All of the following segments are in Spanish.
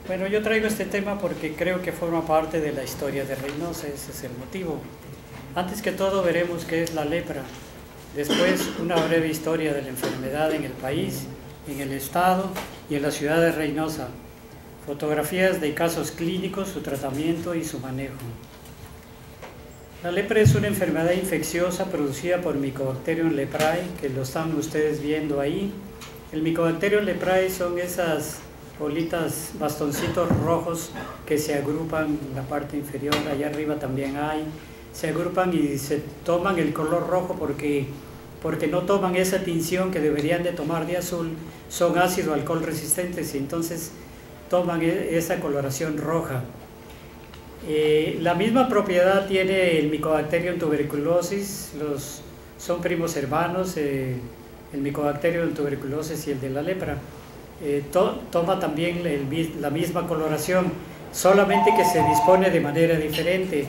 Bueno, yo traigo este tema porque creo que forma parte de la historia de Reynosa, ese es el motivo. Antes que todo veremos qué es la lepra, después una breve historia de la enfermedad en el país, en el estado y en la ciudad de Reynosa, fotografías de casos clínicos, su tratamiento y su manejo. La lepra es una enfermedad infecciosa producida por Mycobacterium leprae, que lo están ustedes viendo ahí. El Mycobacterium leprae son esas bolitas, bastoncitos rojos que se agrupan en la parte inferior, allá arriba también hay, se agrupan y se toman el color rojo porque no toman esa tinción que deberían de tomar de azul, son ácido alcohol resistentes y entonces toman esa coloración roja. La misma propiedad tiene el Mycobacterium tuberculosis, son primos hermanos, el Mycobacterium tuberculosis y el de la lepra. Toma también la misma coloración, solamente que se dispone de manera diferente.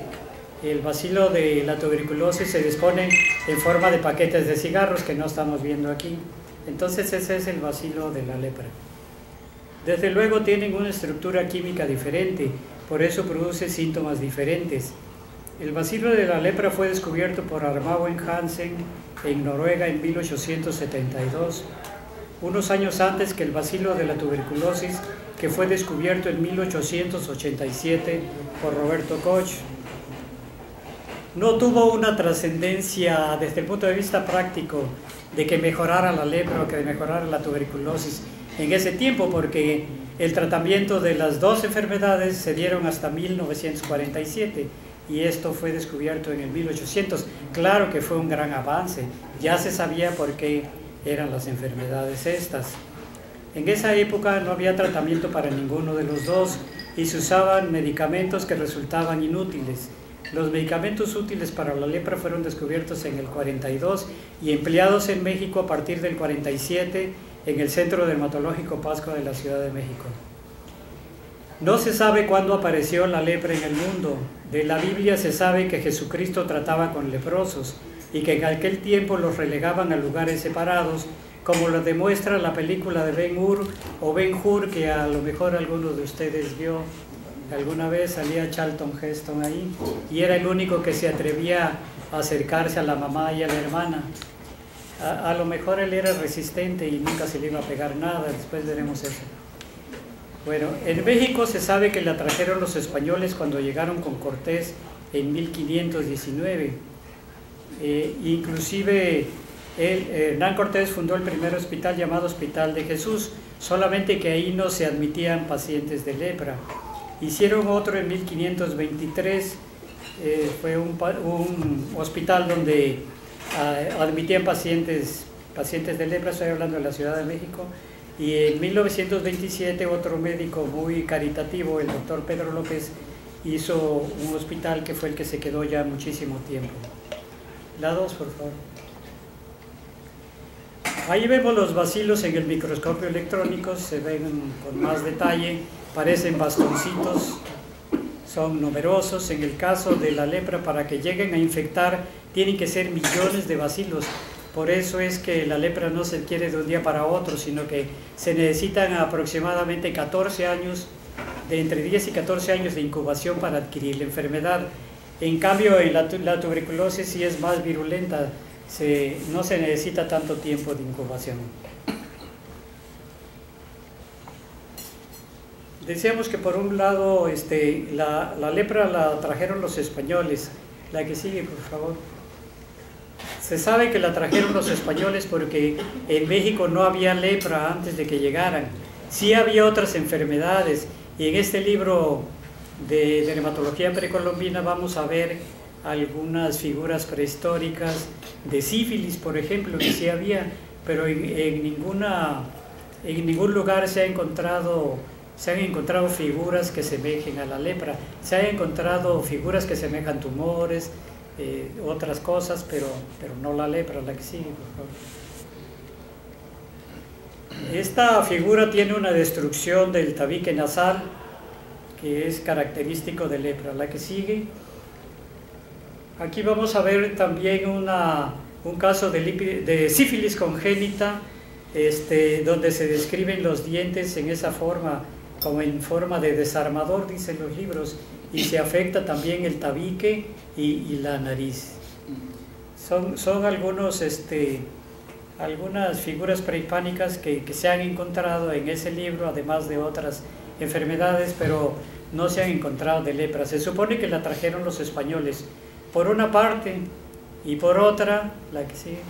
El bacilo de la tuberculosis se dispone en forma de paquetes de cigarros que no estamos viendo aquí. Entonces ese es el bacilo de la lepra. Desde luego tienen una estructura química diferente, por eso produce síntomas diferentes. El bacilo de la lepra fue descubierto por Armauer Hansen en Noruega en 1872, unos años antes que el bacilo de la tuberculosis, que fue descubierto en 1887 por Roberto Koch. No tuvo una trascendencia desde el punto de vista práctico de que mejorara la lepra o que mejorara la tuberculosis en ese tiempo, porque el tratamiento de las dos enfermedades se dieron hasta 1947 y esto fue descubierto en el 1800. Claro que fue un gran avance, ya se sabía por qué eran las enfermedades estas. En esa época no había tratamiento para ninguno de los dos y se usaban medicamentos que resultaban inútiles. Los medicamentos útiles para la lepra fueron descubiertos en el 42 y empleados en México a partir del 47 en el Centro Dermatológico Pascua de la Ciudad de México. No se sabe cuándo apareció la lepra en el mundo. De la Biblia se sabe que Jesucristo trataba con leprosos y que en aquel tiempo los relegaban a lugares separados, como lo demuestra la película de Ben-Hur o Ben-Hur, que a lo mejor alguno de ustedes vio. Alguna vez salía Charlton Heston ahí y era el único que se atrevía a acercarse a la mamá y a la hermana. A lo mejor él era resistente y nunca se le iba a pegar nada, después veremos eso. Bueno, en México se sabe que la trajeron los españoles cuando llegaron con Cortés en 1519. Inclusive Hernán Cortés fundó el primer hospital llamado Hospital de Jesús, solamente que ahí no se admitían pacientes de lepra. Hicieron otro en 1523, fue un hospital donde admitían pacientes de lepra, estoy hablando de la Ciudad de México, y en 1927 otro médico muy caritativo, el doctor Pedro López, hizo un hospital que fue el que se quedó ya muchísimo tiempo. La 2, por favor. Ahí vemos los bacilos en el microscopio electrónico, se ven con más detalle, parecen bastoncitos, son numerosos. En el caso de la lepra, para que lleguen a infectar, tienen que ser millones de bacilos. Por eso es que la lepra no se adquiere de un día para otro, sino que se necesitan aproximadamente 14 años, de entre 10 y 14 años de incubación para adquirir la enfermedad. En cambio, en la tuberculosis sí es más virulenta, no se necesita tanto tiempo de incubación. Decíamos que por un lado la lepra la trajeron los españoles. La que sigue, por favor. Se sabe que la trajeron los españoles porque en México no había lepra antes de que llegaran. Sí había otras enfermedades y en este libro de dermatología precolombina vamos a ver algunas figuras prehistóricas de sífilis, por ejemplo, que sí había, pero en ningún lugar se han encontrado figuras que semejen a la lepra. Se han encontrado figuras que semejan tumores, otras cosas, pero no la lepra. La que sigue, por favor. Esta figura tiene una destrucción del tabique nasal que es característico de lepra. La que sigue. Aquí vamos a ver también un caso de sífilis congénita, donde se describen los dientes en esa forma como en forma de desarmador, dicen los libros, y se afecta también el tabique y la nariz. Son algunas figuras prehispánicas que se han encontrado en ese libro, además de otras enfermedades, pero no se han encontrado de lepra. Se supone que la trajeron los españoles, por una parte, y por otra, la que sigue.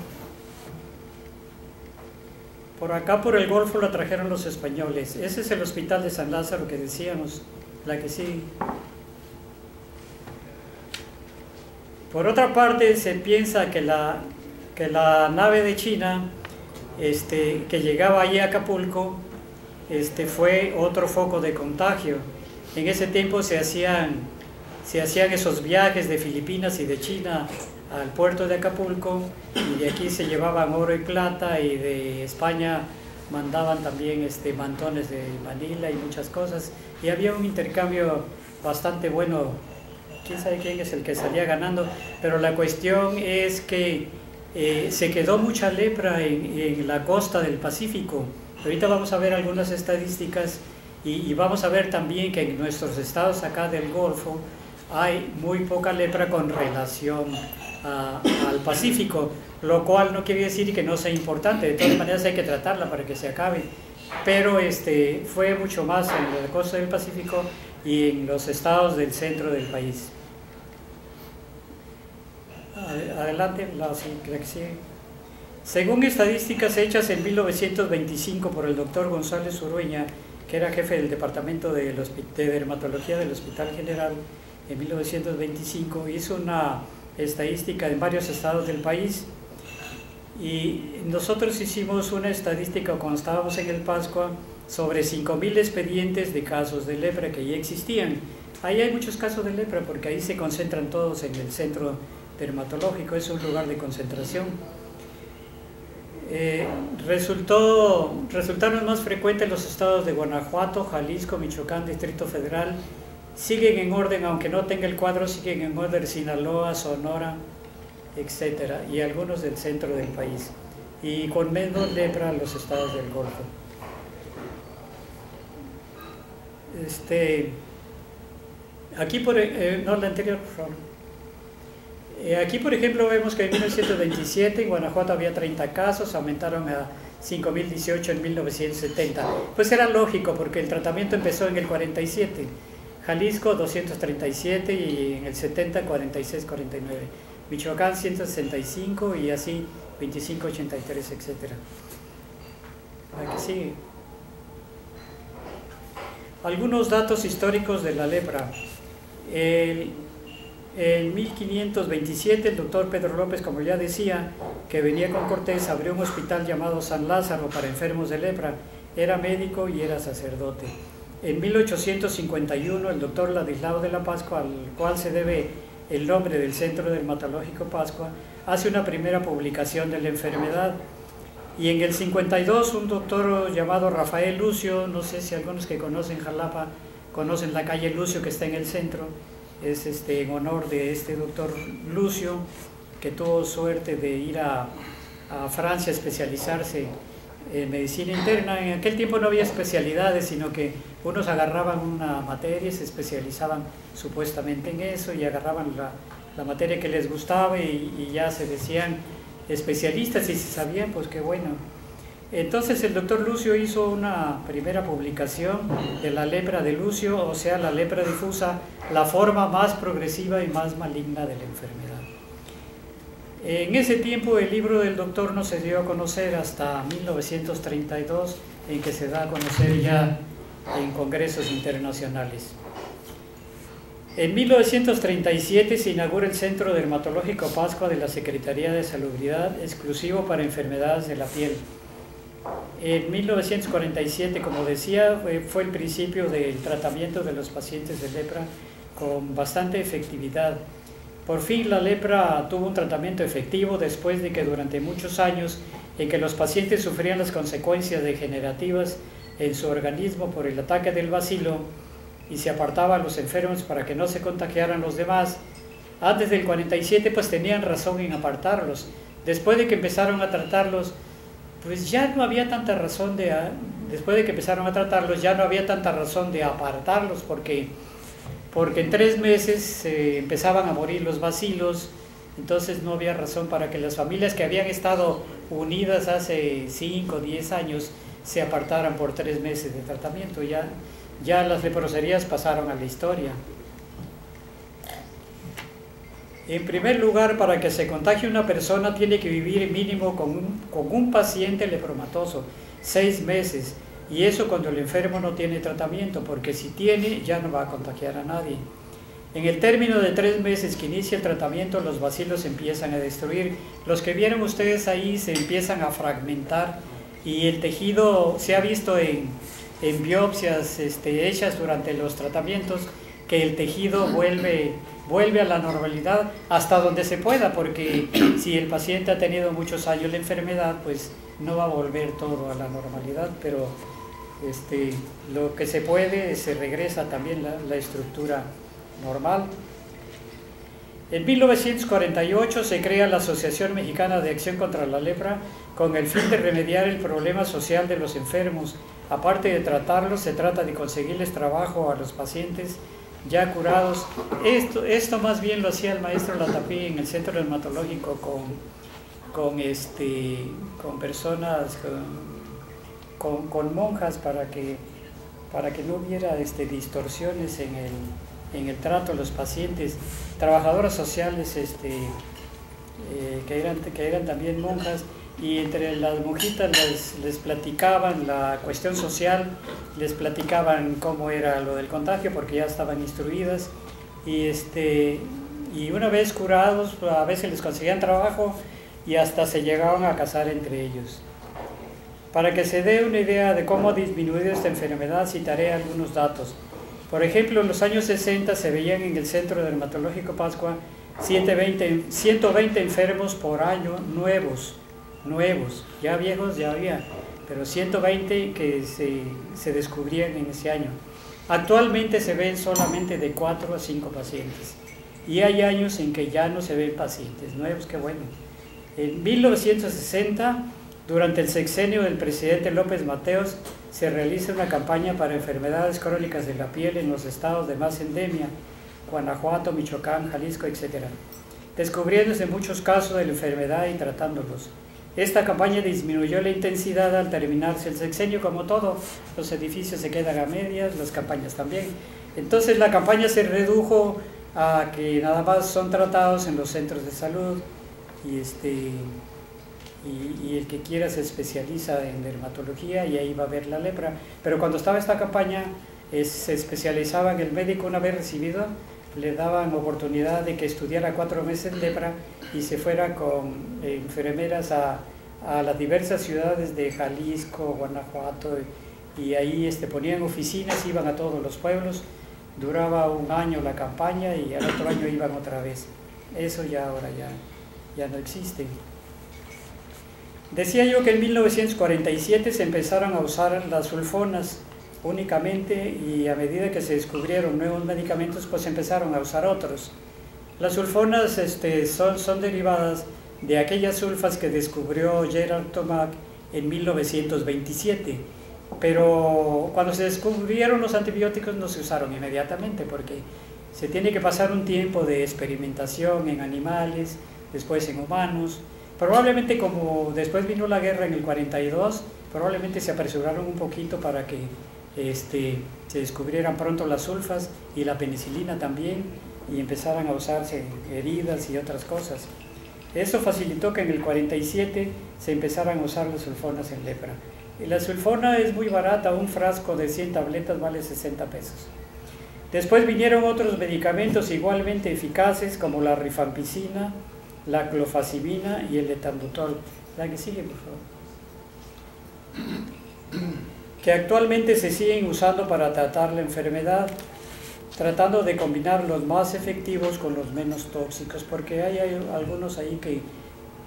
Por acá, por el Golfo, la trajeron los españoles. Ese es el hospital de San Lázaro que decíamos, la que sigue. Por otra parte, se piensa que la nave de China, que llegaba allí a Acapulco, fue otro foco de contagio. En ese tiempo se hacían esos viajes de Filipinas y de China al puerto de Acapulco, y de aquí se llevaban oro y plata, y de España mandaban también mantones de Manila y muchas cosas, y había un intercambio bastante bueno. Quién sabe quién es el que salía ganando, pero la cuestión es que se quedó mucha lepra en la costa del Pacífico. Ahorita vamos a ver algunas estadísticas, y vamos a ver también que en nuestros estados acá del Golfo hay muy poca lepra con relación al Pacífico, lo cual no quiere decir que no sea importante. De todas maneras hay que tratarla para que se acabe, pero fue mucho más en la costa del Pacífico y en los estados del centro del país. Adelante, la que sigue. Según estadísticas hechas en 1925 por el doctor González Urueña, que era jefe del departamento de dermatología del Hospital General, en 1925 hizo una estadística en varios estados del país, y nosotros hicimos una estadística cuando estábamos en el Pascua sobre 5.000 expedientes de casos de lepra que ya existían. Ahí hay muchos casos de lepra porque ahí se concentran todos en el centro dermatológico, es un lugar de concentración. Resultaron más frecuentes los estados de Guanajuato, Jalisco, Michoacán, Distrito Federal. Siguen en orden, aunque no tenga el cuadro, siguen en orden Sinaloa, Sonora, etcétera, y algunos del centro del país, y con menos lepra los estados del Golfo. Aquí no, la anterior, por favor. Aquí, por ejemplo, vemos que en 1927 en Guanajuato había 30 casos, aumentaron a 5.018 en 1970. Pues era lógico, porque el tratamiento empezó en el 47. Jalisco 237 y en el 70 46, 49. Michoacán 165 y así 25, 83, etc. Aquí sigue. Algunos datos históricos de la lepra. En 1527 el doctor Pedro López, como ya decía, que venía con Cortés, abrió un hospital llamado San Lázaro para enfermos de lepra. Era médico y era sacerdote. En 1851 el doctor Ladislao de la Pascua, al cual se debe el nombre del Centro Dermatológico Pascua, hace una primera publicación de la enfermedad. Y en el 52 un doctor llamado Rafael Lucio, no sé si algunos que conocen Jalapa conocen la calle Lucio que está en el centro, es en honor de este doctor Lucio, que tuvo suerte de ir a Francia a especializarse en medicina interna. En aquel tiempo no había especialidades, sino que unos agarraban una materia y se especializaban supuestamente en eso, y agarraban la materia que les gustaba y ya se decían especialistas, y si sabían, pues qué bueno. Entonces el doctor Lucio hizo una primera publicación de la lepra de Lucio, o sea, la lepra difusa, la forma más progresiva y más maligna de la enfermedad. En ese tiempo el libro del doctor no se dio a conocer hasta 1932, en que se da a conocer ya en congresos internacionales. En 1937 se inaugura el Centro Dermatológico Pascua de la Secretaría de Salubridad, exclusivo para enfermedades de la piel. En 1947, como decía, fue el principio del tratamiento de los pacientes de lepra con bastante efectividad. Por fin la lepra tuvo un tratamiento efectivo después de que durante muchos años en que los pacientes sufrían las consecuencias degenerativas en su organismo por el ataque del bacilo y se apartaba a los enfermos para que no se contagiaran los demás. Antes del 47 pues tenían razón en apartarlos. Después de que empezaron a tratarlos, pues ya no había tanta razón después de que empezaron a tratarlos, ya no había tanta razón de apartarlos, porque en 3 meses empezaban a morir los bacilos. Entonces no había razón para que las familias que habían estado unidas hace 5 o 10 años se apartaran por 3 meses de tratamiento. Ya las leproserías pasaron a la historia. En primer lugar, para que se contagie una persona tiene que vivir mínimo con un paciente lepromatoso 6 meses, y eso cuando el enfermo no tiene tratamiento, porque si tiene ya no va a contagiar a nadie. En el término de 3 meses que inicia el tratamiento, los bacilos se empiezan a destruir. Los que vieron ustedes ahí se empiezan a fragmentar, y el tejido se ha visto en biopsias hechas durante los tratamientos, que el tejido vuelve a la normalidad hasta donde se pueda, porque si el paciente ha tenido muchos años la enfermedad, pues no va a volver todo a la normalidad, pero lo que se puede, se regresa también la estructura normal. En 1948 se crea la Asociación Mexicana de Acción contra la Lepra con el fin de remediar el problema social de los enfermos. Aparte de tratarlos, se trata de conseguirles trabajo a los pacientes ya curados. Esto más bien lo hacía el maestro Latapí en el centro dermatológico con personas, con monjas, para que no hubiera distorsiones en el trato a los pacientes. Trabajadoras sociales que eran también monjas, y entre las monjitas les platicaban la cuestión social, les platicaban cómo era lo del contagio, porque ya estaban instruidas, y una vez curados a veces les conseguían trabajo y hasta se llegaban a casar entre ellos. Para que se dé una idea de cómo ha disminuido esta enfermedad, citaré algunos datos. Por ejemplo, en los años 60 se veían en el Centro Dermatológico Pascua 120 enfermos por año nuevos, ya viejos ya había, pero 120 que se descubrían en ese año. Actualmente se ven solamente de 4 a 5 pacientes, y hay años en que ya no se ven pacientes nuevos. Qué bueno. En 1960, durante el sexenio del presidente López Mateos, se realiza una campaña para enfermedades crónicas de la piel en los estados de más endemia, Guanajuato, Michoacán, Jalisco, etc., descubriéndose muchos casos de la enfermedad y tratándolos. Esta campaña disminuyó la intensidad al terminarse el sexenio, como todo. Los edificios se quedan a medias, las campañas también. Entonces la campaña se redujo a que nada más son tratados en los centros de salud, y el que quiera se especializa en dermatología y ahí va a ver la lepra. Pero cuando estaba esta campaña, se especializaba en el médico. Una vez recibido, le daban oportunidad de que estudiara 4 meses lepra y se fuera con enfermeras a las diversas ciudades de Jalisco, Guanajuato, y ahí ponían oficinas, iban a todos los pueblos. Duraba 1 año la campaña y al otro año iban otra vez. Eso ya ahora ya no existe. Decía yo que en 1947 se empezaron a usar las sulfonas únicamente, y a medida que se descubrieron nuevos medicamentos, pues empezaron a usar otros. Las sulfonas son derivadas de aquellas sulfas que descubrió Gerard Tomac en 1927, pero cuando se descubrieron los antibióticos no se usaron inmediatamente, porque se tiene que pasar un tiempo de experimentación en animales, después en humanos. Probablemente, como después vino la guerra en el 42, probablemente se apresuraron un poquito para que se descubrieran pronto las sulfas y la penicilina también, y empezaran a usarse heridas y otras cosas. Eso facilitó que en el 47 se empezaran a usar las sulfonas en lepra. Y la sulfona es muy barata, un frasco de 100 tabletas vale 60 pesos. Después vinieron otros medicamentos igualmente eficaces, como la rifampicina, la clofazimina y el etambutol. La que sigue, por favor. Que actualmente se siguen usando para tratar la enfermedad, tratando de combinar los más efectivos con los menos tóxicos, porque hay algunos ahí que,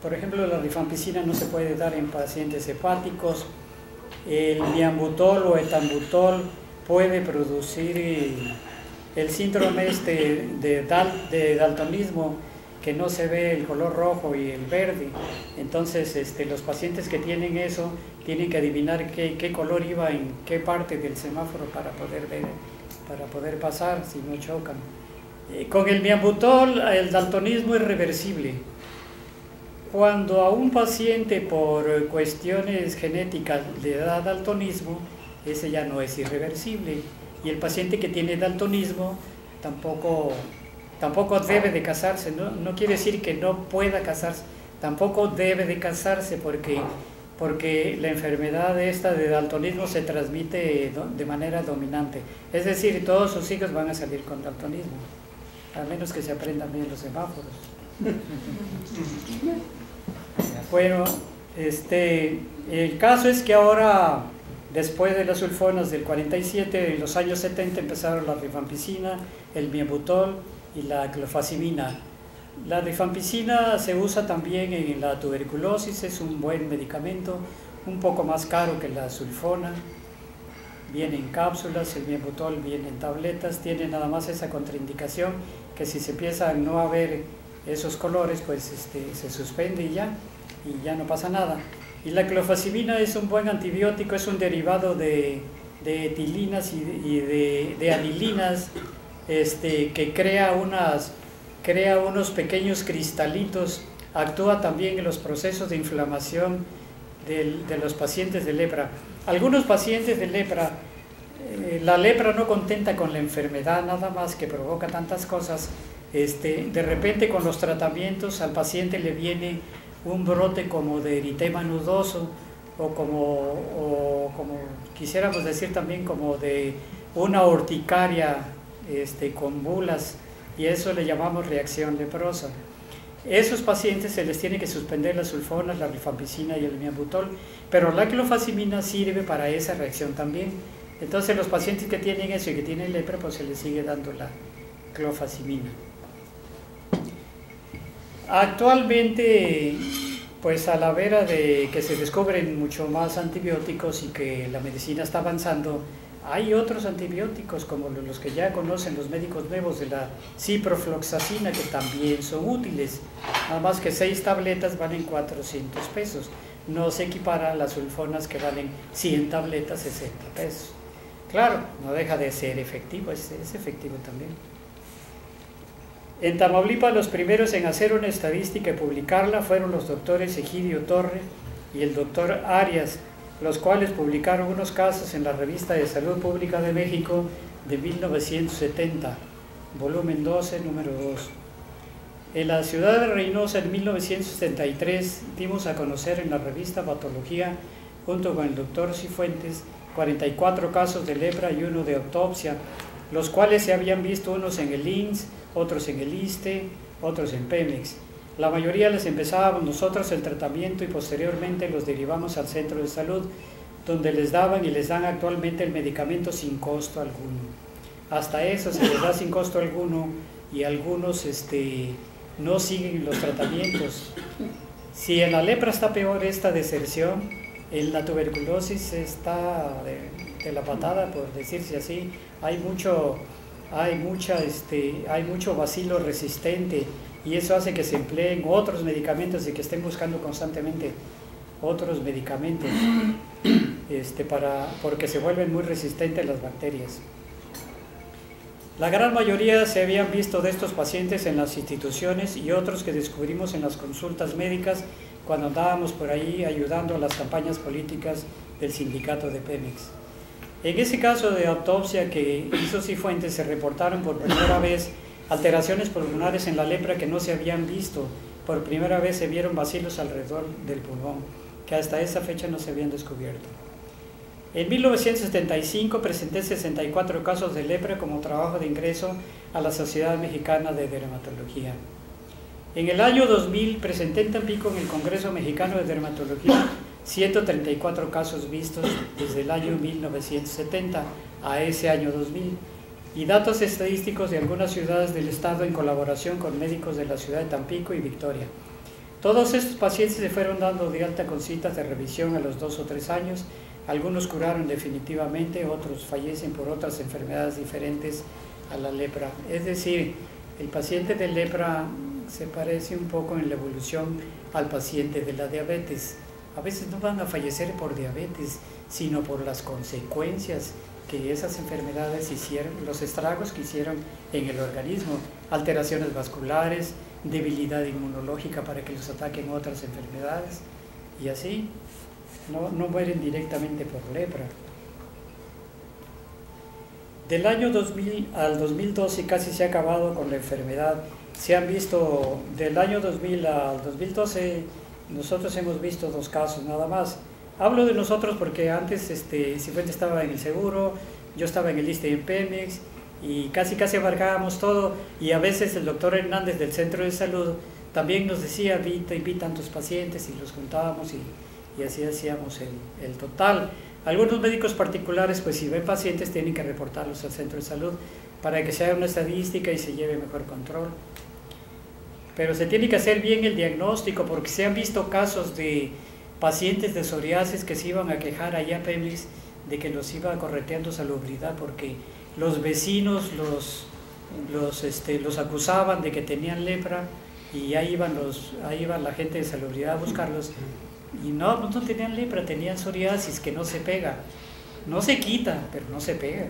por ejemplo, la rifampicina no se puede dar en pacientes hepáticos. El diambutol o etambutol puede producir el síndrome de daltonismo, que no se ve el color rojo y el verde. Entonces los pacientes que tienen eso tienen que adivinar qué color iba en qué parte del semáforo para poder ver, para poder pasar si no chocan. Con el miambutol el daltonismo es reversible. Cuando a un paciente por cuestiones genéticas le da daltonismo, ese ya no es irreversible. Y el paciente que tiene daltonismo tampoco debe de casarse, no quiere decir que no pueda casarse, tampoco debe de casarse porque la enfermedad esta de daltonismo se transmite de manera dominante. Es decir, todos sus hijos van a salir con daltonismo, a menos que se aprendan bien los semáforos. Bueno, el caso es que ahora, después de las sulfonas del 47, en los años 70 empezaron la rifampicina, el miambutol y la clofazimina. La rifampicina se usa también en la tuberculosis, es un buen medicamento, un poco más caro que la sulfona, viene en cápsulas, el miambutol viene en tabletas, tiene nada más esa contraindicación que si se empieza a no haber esos colores, pues se suspende y ya no pasa nada. Y la clofazimina es un buen antibiótico, es un derivado de etilinas y de anilinas, que crea unos pequeños cristalitos, actúa también en los procesos de inflamación de los pacientes de lepra. Algunos pacientes de lepra, la lepra no contenta con la enfermedad nada más que provoca tantas cosas, de repente con los tratamientos al paciente le viene un brote como de eritema nudoso o como quisiéramos decir también como de una urticaria con bulas, y eso le llamamos reacción leprosa. Esos pacientes se les tiene que suspender las sulfonas, la rifampicina y el miambutol, pero la clofazimina sirve para esa reacción también. Entonces los pacientes que tienen eso y que tienen lepra, pues se les sigue dando la clofazimina. Actualmente, pues a la vera de que se descubren mucho más antibióticos y que la medicina está avanzando, hay otros antibióticos como los que ya conocen los médicos nuevos de la ciprofloxacina, que también son útiles, nada más que 6 tabletas valen 400 pesos, no se equipara a las sulfonas que valen 100 tabletas 60 pesos. Claro, no deja de ser efectivo, es efectivo también. En Tamaulipas los primeros en hacer una estadística y publicarla fueron los doctores Egidio Torre y el doctor Arias, los cuales publicaron unos casos en la Revista de Salud Pública de México de 1970, volumen 12, número 2. En la ciudad de Reynosa, en 1973, dimos a conocer en la revista Patología, junto con el doctor Cifuentes, 44 casos de lepra y uno de autopsia, los cuales se habían visto unos en el INSS, otros en el ISSSTE, otros en Pemex. La mayoría les empezábamos nosotros el tratamiento y posteriormente los derivamos al centro de salud, donde les daban y les dan actualmente el medicamento sin costo alguno. Hasta eso se les da sin costo alguno y algunos no siguen los tratamientos. Si en la lepra está peor esta deserción, en la tuberculosis está de la patada, por decirse así. Hay mucho bacilo resistente y eso hace que se empleen otros medicamentos y que estén buscando constantemente otros medicamentos porque se vuelven muy resistentes las bacterias. La gran mayoría se habían visto de estos pacientes en las instituciones y otros que descubrimos en las consultas médicas cuando andábamos por ahí ayudando a las campañas políticas del sindicato de Pemex. En ese caso de autopsia que hizo Cifuentes se reportaron por primera vez alteraciones pulmonares en la lepra que no se habían visto. Por primera vez se vieron bacilos alrededor del pulmón, que hasta esa fecha no se habían descubierto. En 1975 presenté 64 casos de lepra como trabajo de ingreso a la Sociedad Mexicana de Dermatología. En el año 2000 presenté en Tampico en el Congreso Mexicano de Dermatología 134 casos vistos desde el año 1970 a ese año 2000 y datos estadísticos de algunas ciudades del estado en colaboración con médicos de la ciudad de Tampico y Victoria. Todos estos pacientes se fueron dando de alta con citas de revisión a los 2 o 3 años, algunos curaron definitivamente, otros fallecen por otras enfermedades diferentes a la lepra. Es decir, el paciente de lepra se parece un poco en la evolución al paciente de la diabetes. A veces no van a fallecer por diabetes, sino por las consecuencias que esas enfermedades hicieron, los estragos que hicieron en el organismo, alteraciones vasculares, debilidad inmunológica para que los ataquen otras enfermedades, y así no mueren directamente por lepra. Del año 2000 al 2012 casi se ha acabado con la enfermedad. Se han visto, del año 2000 al 2012, nosotros hemos visto 2 casos nada más. Hablo de nosotros porque antes Cifuentes estaba en el seguro, yo estaba en el ISSSTE y en Pemex, y casi abarcábamos todo, y a veces el doctor Hernández del Centro de Salud también nos decía, vi tantos pacientes, y los juntábamos, y así hacíamos el total. Algunos médicos particulares, pues si ven pacientes, tienen que reportarlos al centro de salud para que se haga una estadística y se lleve mejor control. Pero se tiene que hacer bien el diagnóstico, porque se han visto casos de pacientes de psoriasis que se iban a quejar allá a Pemex de que los iba correteando salubridad, porque los vecinos los acusaban de que tenían lepra, y ahí iban la gente de salubridad a buscarlos. Y no tenían lepra, tenían psoriasis, que no se pega, no se quita, pero no se pega.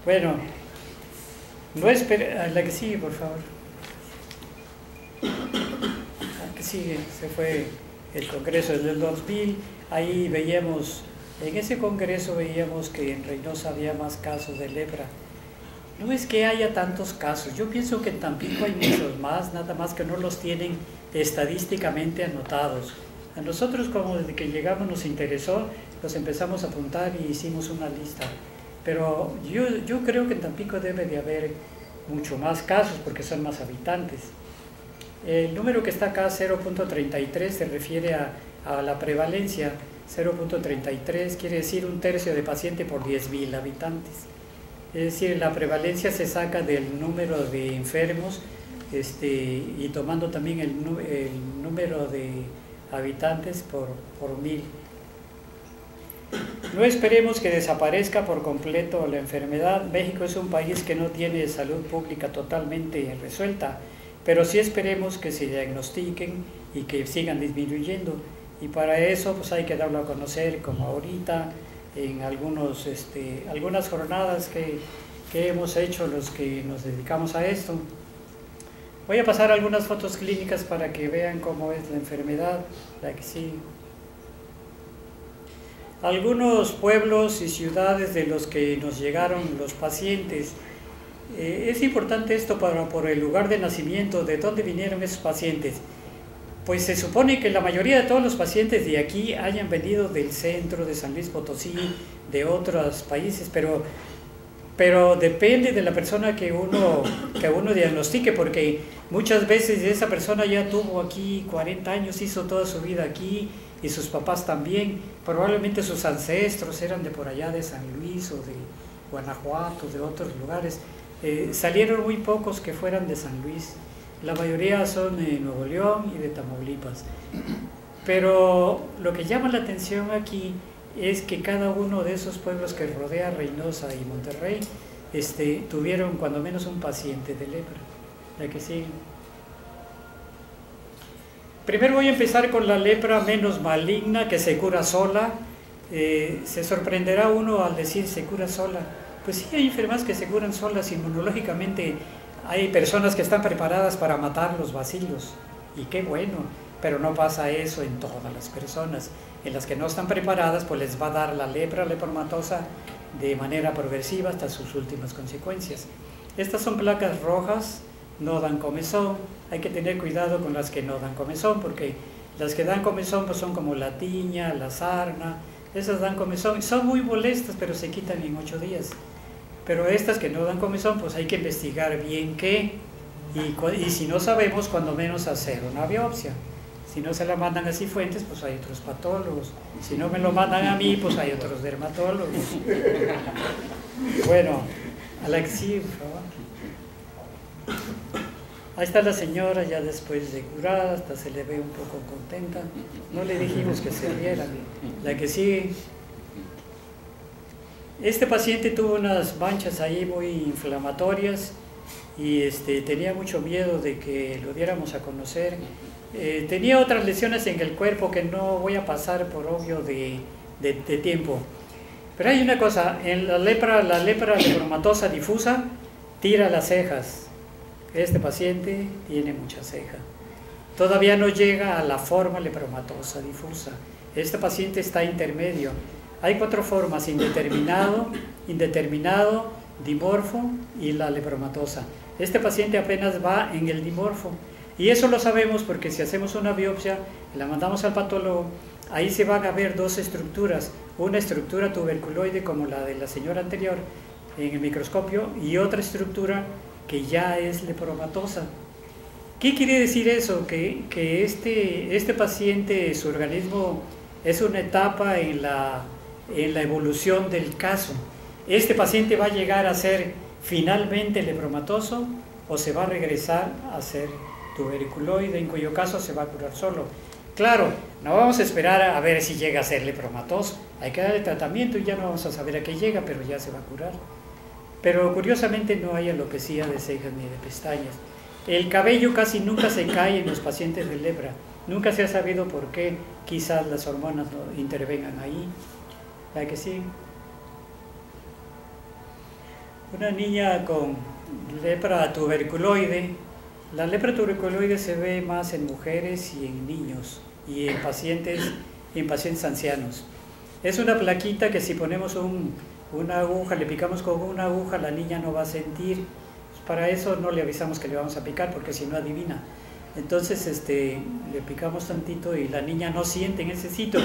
Bueno, la que sigue, por favor. La que sigue, se fue el congreso del 2000, ahí veíamos, en ese congreso veíamos que en Reynosa había más casos de lepra. No es que haya tantos casos, yo pienso que en Tampico hay muchos más, nada más que no los tienen estadísticamente anotados. A nosotros, como desde que llegamos nos interesó, los empezamos a apuntar y hicimos una lista. Pero yo creo que en Tampico debe de haber mucho más casos porque son más habitantes. El número que está acá, 0.33, se refiere a la prevalencia. 0.33 quiere decir 1/3 de paciente por 10.000 habitantes. Es decir, la prevalencia se saca del número de enfermos, y tomando también el número de habitantes por 1000. No esperemos que desaparezca por completo la enfermedad. México es un país que no tiene salud pública totalmente resuelta, pero sí esperemos que se diagnostiquen y que sigan disminuyendo, y para eso pues hay que darlo a conocer, como ahorita en algunas jornadas que hemos hecho los que nos dedicamos a esto. Voy a pasar algunas fotos clínicas para que vean cómo es la enfermedad, la que sí. Algunos pueblos y ciudades de los que nos llegaron los pacientes. Es importante esto por el lugar de nacimiento, de dónde vinieron esos pacientes. Pues se supone que la mayoría de todos los pacientes de aquí hayan venido del centro, de San Luis Potosí, de otros países, pero depende de la persona que uno diagnostique, porque muchas veces esa persona ya tuvo aquí 40 años, hizo toda su vida aquí, y sus papás también, probablemente sus ancestros eran de por allá de San Luis o de Guanajuato, de otros lugares. Salieron muy pocos que fueran de San Luis, la mayoría son de Nuevo León y de Tamaulipas. Pero lo que llama la atención aquí es que cada uno de esos pueblos que rodea Reynosa y Monterrey tuvieron cuando menos un paciente de lepra. La que sigue. Primero voy a empezar con la lepra menos maligna, que se cura sola. Se sorprenderá uno al decir se cura sola. Pues sí, hay enfermedades que se curan solas inmunológicamente. Hay personas que están preparadas para matar los bacilos, y qué bueno, pero no pasa eso en todas las personas. En las que no están preparadas, pues les va a dar la lepra lepromatosa de manera progresiva hasta sus últimas consecuencias. Estas son placas rojas, no dan comezón. Hay que tener cuidado con las que no dan comezón, porque las que dan comezón pues son como la tiña, la sarna, esas dan comezón, son muy molestas, pero se quitan en 8 días. Pero estas que no dan comezón, pues hay que investigar bien qué, y si no sabemos, cuando menos hacer una biopsia. Si no se la mandan a Cifuentes, pues hay otros patólogos. Si no me lo mandan a mí, pues hay otros dermatólogos. Bueno, a la que sí, por favor. Ahí está la señora ya después de curada, hasta se le ve un poco contenta. No le dijimos que se riera. La que sigue. Este paciente tuvo unas manchas ahí muy inflamatorias, y tenía mucho miedo de que lo diéramos a conocer. Tenía otras lesiones en el cuerpo que no voy a pasar por obvio de tiempo. Pero hay una cosa, en la lepra lepromatosa difusa tira las cejas. Este paciente tiene mucha ceja. Todavía no llega a la forma lepromatosa difusa. Este paciente está intermedio. Hay 4 formas: indeterminado, indeterminado, dimorfo y la lepromatosa. Este paciente apenas va en el dimorfo. Y eso lo sabemos porque si hacemos una biopsia, la mandamos al patólogo, ahí se van a ver 2 estructuras. Una estructura tuberculoide como la de la señora anterior en el microscopio y otra estructura que ya es lepromatosa. ¿Qué quiere decir eso? Que este paciente, su organismo es una etapa en la evolución del caso. ¿Este paciente va a llegar a ser finalmente lepromatoso o se va a regresar a ser tuberculoide, en cuyo caso se va a curar solo? Claro, no vamos a esperar a ver si llega a ser lepromatoso. Hay que darle tratamiento y ya no vamos a saber a qué llega, pero ya se va a curar. Pero curiosamente no hay alopecia de cejas ni de pestañas. El cabello casi nunca se cae en los pacientes de lepra. Nunca se ha sabido por qué. Quizás las hormonas no intervengan ahí. ¿La que sí? Una niña con lepra tuberculoide. La lepra tuberculoide se ve más en mujeres y en niños y en pacientes ancianos. Es una plaquita que si ponemos una aguja, le picamos con una aguja, la niña no va a sentir. Para eso no le avisamos que le vamos a picar, porque si no adivina. Entonces le picamos tantito y la niña no siente en ese sitio,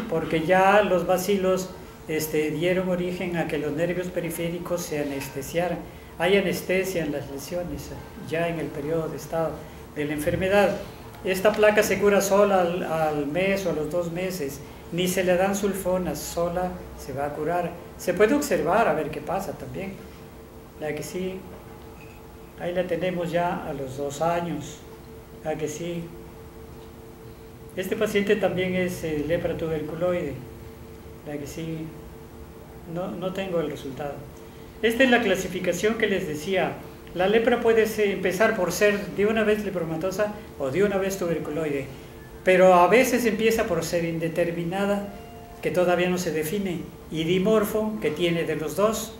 porque ya los bacilos dieron origen a que los nervios periféricos se anestesiaran. Hay anestesia en las lesiones, ya en el periodo de estado de la enfermedad. Esta placa se cura sola al mes o a los 2 meses, ni se le dan sulfonas, sola se va a curar. Se puede observar a ver qué pasa también. La que sí, ahí la tenemos ya a los 2 años. La que sí. Este paciente también es lepra tuberculoide. La que sí, no tengo el resultado. Esta es la clasificación que les decía. La lepra puede empezar por ser de una vez lepromatosa o de una vez tuberculoide, pero a veces empieza por ser indeterminada, que todavía no se define, y dimorfo, que tiene de los 2.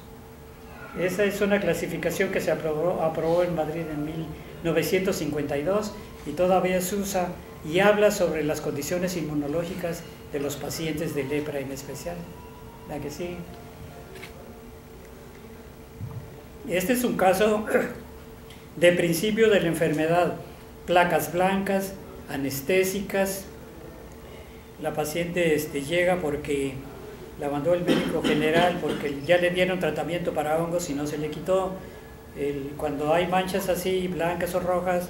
Esa es una clasificación que se aprobó en Madrid en 1952 y todavía se usa y habla sobre las condiciones inmunológicas de los pacientes de lepra en especial. ¿La que sí? Este es un caso de principio de la enfermedad. Placas blancas, anestésicas. La paciente llega porque la mandó el médico general, porque ya le dieron tratamiento para hongos y no se le quitó. Cuando hay manchas así, blancas o rojas,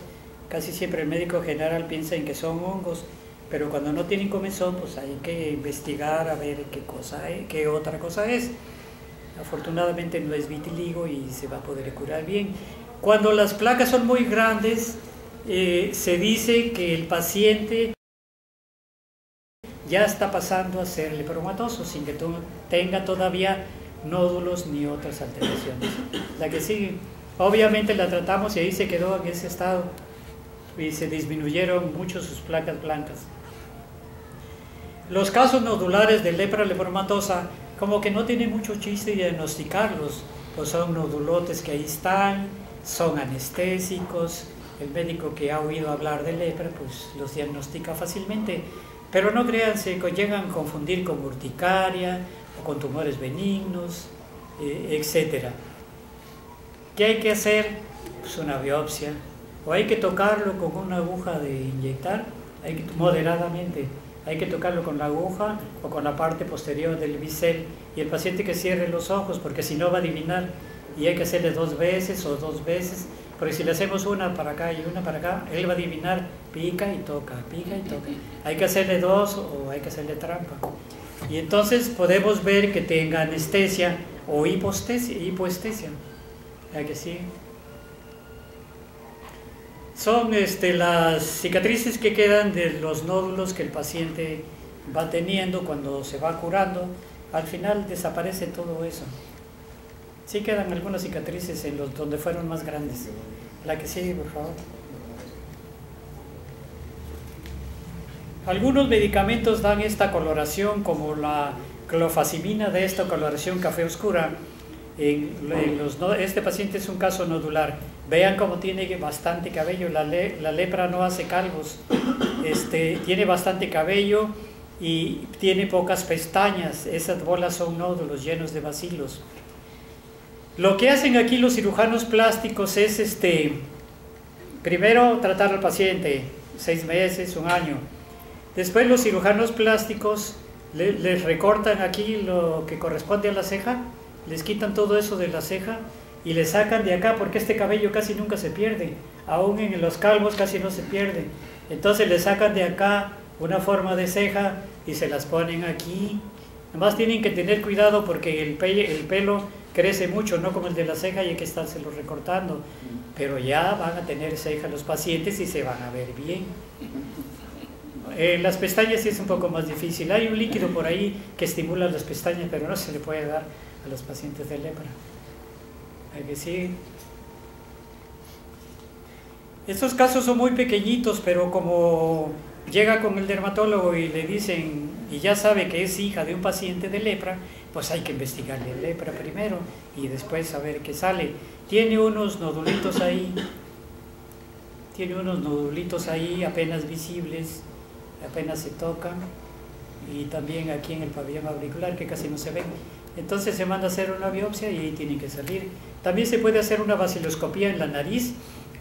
casi siempre el médico general piensa en que son hongos, pero cuando no tienen comezón, pues hay que investigar a ver qué otra cosa es. Afortunadamente no es vitiligo y se va a poder curar bien. Cuando las placas son muy grandes, se dice que el paciente ya está pasando a ser lepromatoso sin que tenga todavía nódulos ni otras alteraciones. La que sigue, obviamente la tratamos y ahí se quedó en ese estado y se disminuyeron mucho sus placas blancas. Los casos nodulares de lepra lepromatosa como que no tiene mucho chiste diagnosticarlos, pues son nodulotes que ahí están, son anestésicos, el médico que ha oído hablar de lepra pues los diagnostica fácilmente, pero no créanse, llegan a confundir con urticaria o con tumores benignos, etc. ¿Qué hay que hacer? Pues una biopsia, o hay que tocarlo con una aguja de inyectar, moderadamente. Hay que tocarlo con la aguja o con la parte posterior del bisel y el paciente que cierre los ojos porque si no va a adivinar, y hay que hacerle 2 veces o 2 veces, porque si le hacemos una para acá y una para acá, él va a adivinar, pica y toca, pica y toca. Hay que hacerle 2 o hay que hacerle trampa. Y entonces podemos ver que tenga anestesia o hipoestesia. ¿A que sí? Son las cicatrices que quedan de los nódulos que el paciente va teniendo cuando se va curando. Al final desaparece todo eso. Sí quedan algunas cicatrices en los donde fueron más grandes. La que sigue, por favor. Algunos medicamentos dan esta coloración, como la clofazimina, de esta coloración café oscura. Este paciente es un caso nodular. Vean cómo tiene bastante cabello. La lepra no hace calvos. Tiene bastante cabello y tiene pocas pestañas. Esas bolas son nódulos llenos de bacilos. Lo que hacen aquí los cirujanos plásticos es primero tratar al paciente 6 meses, 1 año. Después los cirujanos plásticos les recortan aquí lo que corresponde a la ceja, les quitan todo eso de la ceja y le sacan de acá, porque este cabello casi nunca se pierde, aún en los calvos casi no se pierde. Entonces le sacan de acá una forma de ceja y se las ponen aquí. Además tienen que tener cuidado porque el pelo crece mucho, no como el de la ceja, y hay que estárselo recortando. Pero ya van a tener ceja los pacientes y se van a ver bien. Las pestañas sí es un poco más difícil. Hay un líquido por ahí que estimula las pestañas, pero no se le puede dar a los pacientes de lepra. Hay que sí. Estos casos son muy pequeñitos, pero como llega con el dermatólogo y le dicen, y ya sabe que es hija de un paciente de lepra, pues hay que investigarle lepra primero y después saber qué sale. Tiene unos nodulitos ahí, apenas visibles, apenas se tocan, y también aquí en el pabellón auricular, que casi no se ven. Entonces se manda a hacer una biopsia y ahí tiene que salir. También se puede hacer una baciloscopía en la nariz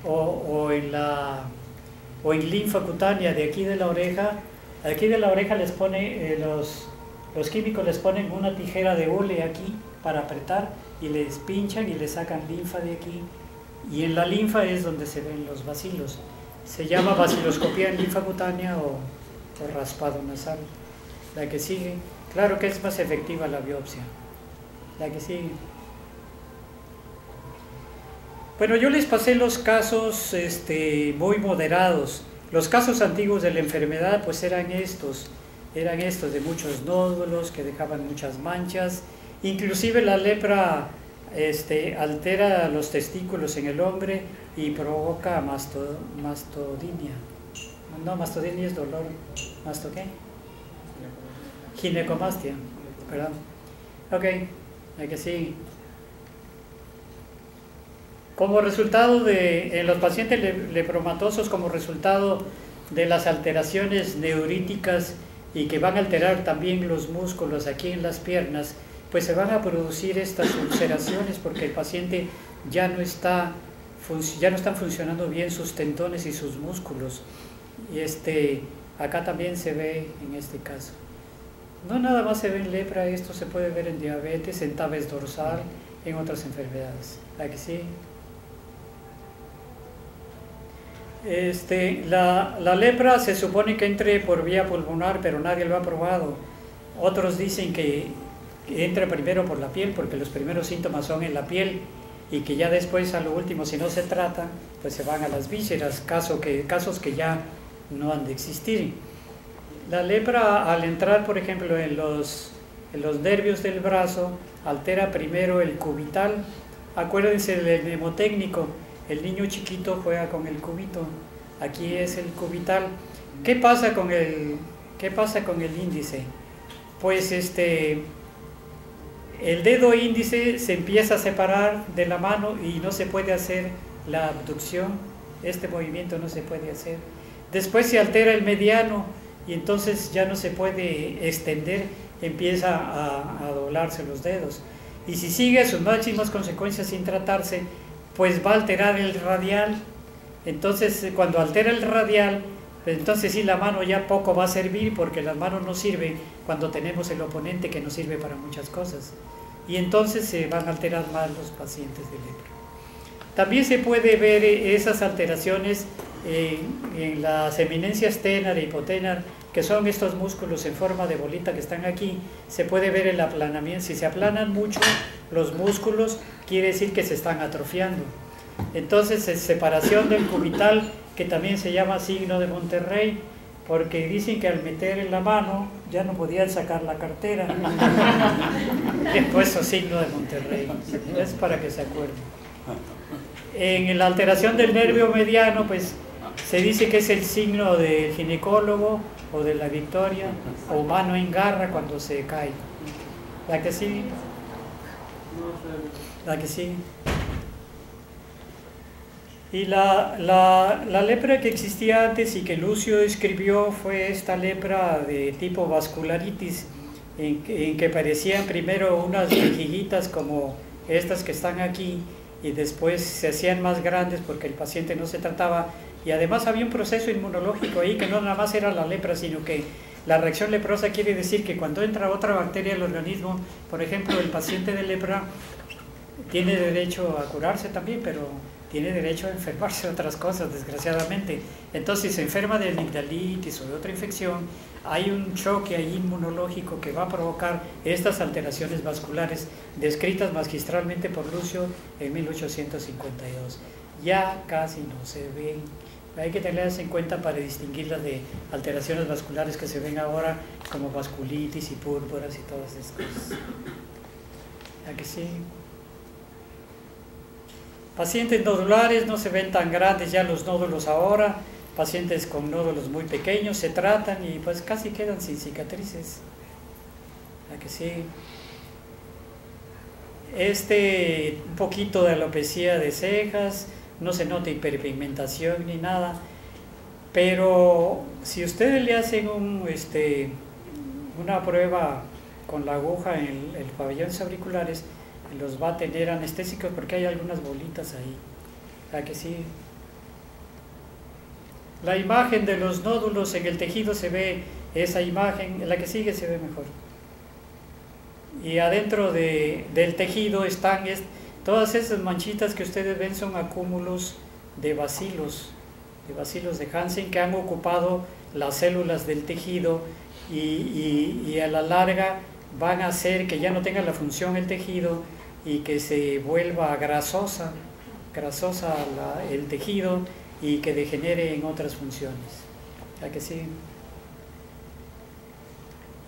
o en linfa cutánea de aquí de la oreja. Aquí de la oreja les pone, los químicos les ponen una tijera de hule aquí para apretar y les pinchan y les sacan linfa de aquí. Y en la linfa es donde se ven los bacilos. Se llama baciloscopía en linfa cutánea o raspado nasal. La que sigue. Claro que es más efectiva la biopsia. La que sigue. Bueno, yo les pasé los casos muy moderados. Los casos antiguos de la enfermedad pues eran estos de muchos nódulos que dejaban muchas manchas. Inclusive la lepra altera los testículos en el hombre y provoca mastodinia. No, mastodinia es dolor. ¿Masto qué? Ginecomastia. Perdón. Ok, hay que sí. Como resultado en los pacientes lepromatosos, como resultado de las alteraciones neuríticas y que van a alterar también los músculos aquí en las piernas, pues se van a producir estas ulceraciones porque el paciente ya no están funcionando bien sus tendones y sus músculos. Y acá también se ve en este caso. No nada más se ve en lepra, esto se puede ver en diabetes, en tabes dorsal, en otras enfermedades. Aquí sí. La lepra se supone que entre por vía pulmonar, pero nadie lo ha probado. Otros dicen que entra primero por la piel, porque los primeros síntomas son en la piel, y que ya después, a lo último, si no se trata, pues se van a las vísceras, casos que ya no han de existir. La lepra, al entrar, por ejemplo, en los nervios del brazo, altera primero el cubital. Acuérdense del mnemotécnico. El niño chiquito juega con el cubito, aquí es el cubital. ¿Qué pasa con el índice? Pues el dedo índice se empieza a separar de la mano y no se puede hacer la abducción, este movimiento no se puede hacer. Después se altera el mediano y entonces ya no se puede extender, empieza a doblarse los dedos. Y si sigue sus máximas consecuencias sin tratarse, pues va a alterar el radial. Entonces cuando altera el radial, entonces sí, la mano ya poco va a servir, porque las manos no sirven cuando tenemos el oponente que nos sirve para muchas cosas, y entonces se van a alterar más los pacientes de lepra. También se puede ver esas alteraciones en las eminencias tenar e hipotenar, que son estos músculos en forma de bolita que están aquí. Se puede ver el aplanamiento. Si se aplanan mucho los músculos, quiere decir que se están atrofiando. Entonces es separación del cubital, que también se llama signo de Monterrey, porque dicen que al meter en la mano ya no podían sacar la cartera. He puesto signo de Monterrey, es para que se acuerden. En la alteración del nervio mediano, pues se dice que es el signo del ginecólogo o de la victoria, o mano en garra cuando se cae. La que sigue. La que sigue. Y la lepra que existía antes y que Lucio escribió fue esta lepra de tipo vascularitis, en que parecían primero unas vejiguitas como estas que están aquí, y después se hacían más grandes porque el paciente no se trataba, y además había un proceso inmunológico ahí que no nada más era la lepra, sino que la reacción leprosa quiere decir que cuando entra otra bacteria al organismo, por ejemplo, el paciente de lepra tiene derecho a curarse también, pero tiene derecho a enfermarse de otras cosas, desgraciadamente. Entonces, si se enferma de amigdalitis o de otra infección, hay un choque ahí inmunológico que va a provocar estas alteraciones vasculares descritas magistralmente por Lucio en 1852. Ya casi no se ven. Hay que tenerlas en cuenta para distinguirlas de alteraciones vasculares que se ven ahora, como vasculitis y púrpuras y todas esas cosas. ¿A que sí? Pacientes nodulares no se ven tan grandes ya los nódulos ahora. Pacientes con nódulos muy pequeños se tratan y pues casi quedan sin cicatrices. ¿A que sí? Un poquito de alopecia de cejas, no se nota hiperpigmentación ni nada, pero si ustedes le hacen una prueba con la aguja en el pabellones auriculares, los va a tener anestésicos porque hay algunas bolitas ahí. ¿A que sí? La imagen de los nódulos en el tejido se ve, esa imagen, en la que sigue se ve mejor. Y adentro del tejido están todas esas manchitas que ustedes ven, son acúmulos de bacilos de Hansen que han ocupado las células del tejido y a la larga van a hacer que ya no tenga la función el tejido y que se vuelva grasosa el tejido y que degenere en otras funciones. ¿A que sí?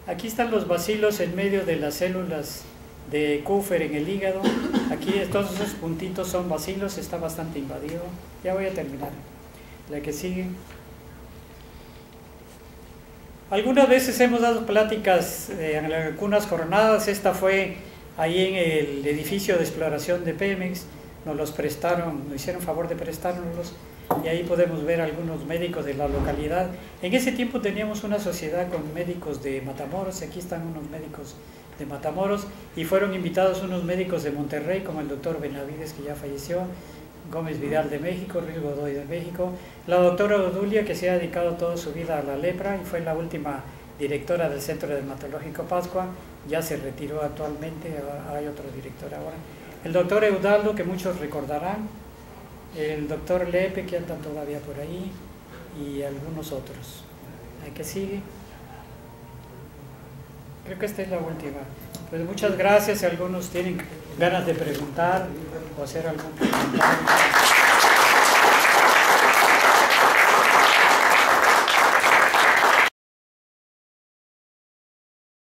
Aquí están los bacilos en medio de las células de Kupffer en el hígado. Aquí todos esos puntitos son bacilos, está bastante invadido. Ya voy a terminar. La que sigue. Algunas veces hemos dado pláticas en algunas jornadas. Esta fue ahí en el edificio de exploración de Pemex. Nos los prestaron, nos hicieron favor de prestárnoslos. Y ahí podemos ver algunos médicos de la localidad. En ese tiempo teníamos una sociedad con médicos de Matamoros. Aquí están unos médicos de Matamoros y fueron invitados unos médicos de Monterrey como el doctor Benavides, que ya falleció, Gómez Vidal de México, Ruiz Godoy de México, la doctora Odulia, que se ha dedicado toda su vida a la lepra y fue la última directora del Centro Dermatológico Pascua, ya se retiró actualmente, hay otro director ahora, el doctor Eudaldo, que muchos recordarán, el doctor Lepe, que anda todavía por ahí, y algunos otros. ¿A qué sigue? Creo que esta es la última. Pues muchas gracias. Si algunos tienen ganas de preguntar o hacer algún comentario.